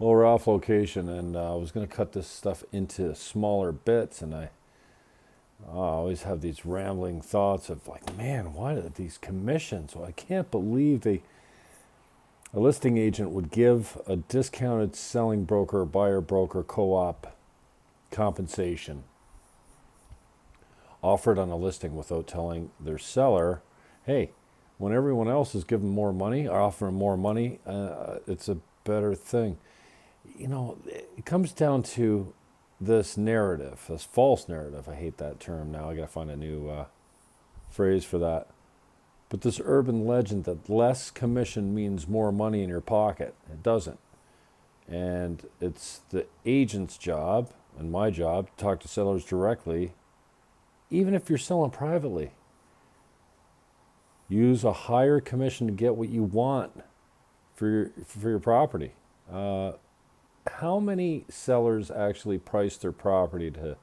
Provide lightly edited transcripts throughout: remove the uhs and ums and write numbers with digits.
Well, we're off location, and I was going to cut this stuff into smaller bits, and I always have these rambling thoughts of like, man, why are these commissions? Well, I can't believe a listing agent would give a discounted selling broker, buyer broker, co-op compensation offered on a listing without telling their seller, hey, when everyone else is giving more money or offering more money, it's a better thing. You know, it comes down to this narrative, this false narrative. I hate that term now. I got to find a new phrase for that. But this urban legend that less commission means more money in your pocket. It doesn't. And it's the agent's job and my job to talk to sellers directly, even if you're selling privately. Use a higher commission to get what you want for your property. How many sellers actually price their property to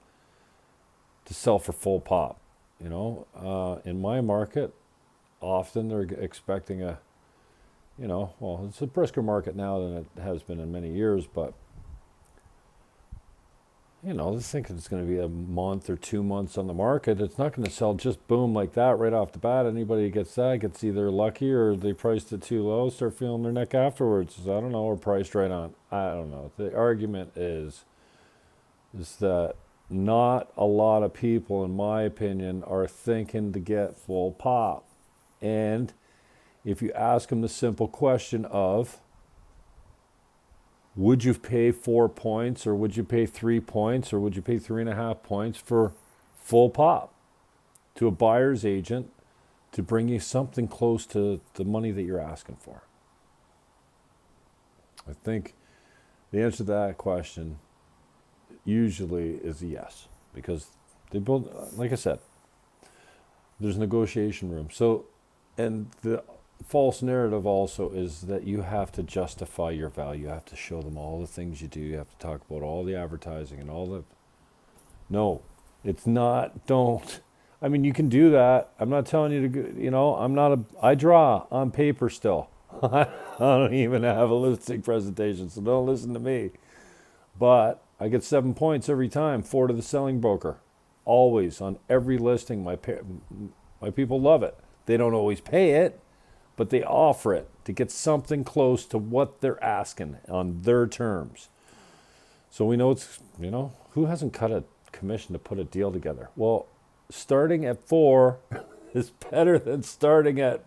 sell for full pop? You know, in my market, often they're expecting well, it's a brisker market now than it has been in many years, but they think it's going to be a month or 2 months on the market. It's not going to sell just boom like that right off the bat. Anybody who gets that gets either lucky or they priced it too low, start feeling their neck afterwards. I don't know, or priced right on. I don't know. The argument is that not a lot of people, in my opinion, are thinking to get full pop. And if you ask them the simple question of, would you pay 4 points, or would you pay 3 points, or would you pay 3.5 points for full pop to a buyer's agent to bring you something close to the money that you're asking for? I think the answer to that question usually is a yes, because they build, like I said, there's negotiation room. So, and the false narrative also is that you have to justify your value. You have to show them all the things you do. You have to talk about all the advertising and all the... No, it's not. Don't. I mean, you can do that. I'm not telling you to, I draw on paper still. I don't even have a listing presentation, so don't listen to me. But I get 7 points every time, 4 to the selling broker. Always, on every listing. My people love it. They don't always pay it, but they offer it to get something close to what they're asking on their terms. So we know who hasn't cut a commission to put a deal together? Well, starting at 4 is better than starting at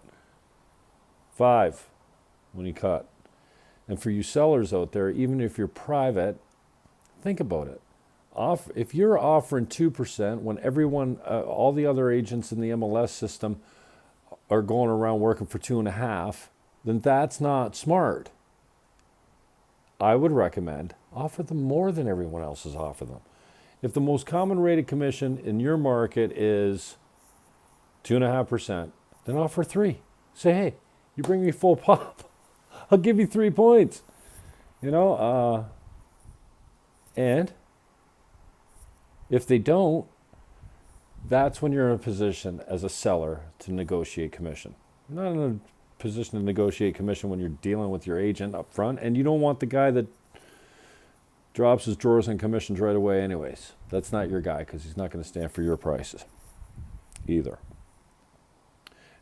5 when you cut. And for you sellers out there, even if you're private, think about it. If you're offering 2% when everyone, all the other agents in the MLS system are going around working for 2.5%, then that's not smart. I would recommend offer them more than everyone else is offering them. If the most common rated commission in your market is 2.5%, then offer 3%. Say, hey, you bring me full pop, I'll give you 3 points. And if they don't, that's when you're in a position as a seller to negotiate commission. You're not in a position to negotiate commission when you're dealing with your agent up front, and you don't want the guy that drops his drawers and commissions right away anyways. That's not your guy, because he's not going to stand for your prices either.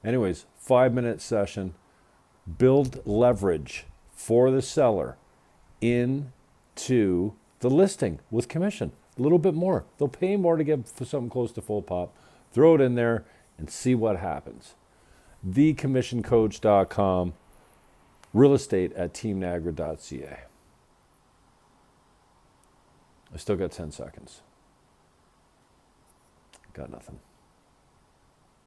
Anyways, 5-minute session. Build leverage for the seller into the listing with commission. A little bit more. They'll pay more to get for something close to full pop. Throw it in there and see what happens. thecommissioncoach.com, realestate@teamniagara.ca. I still got 10 seconds. Got nothing.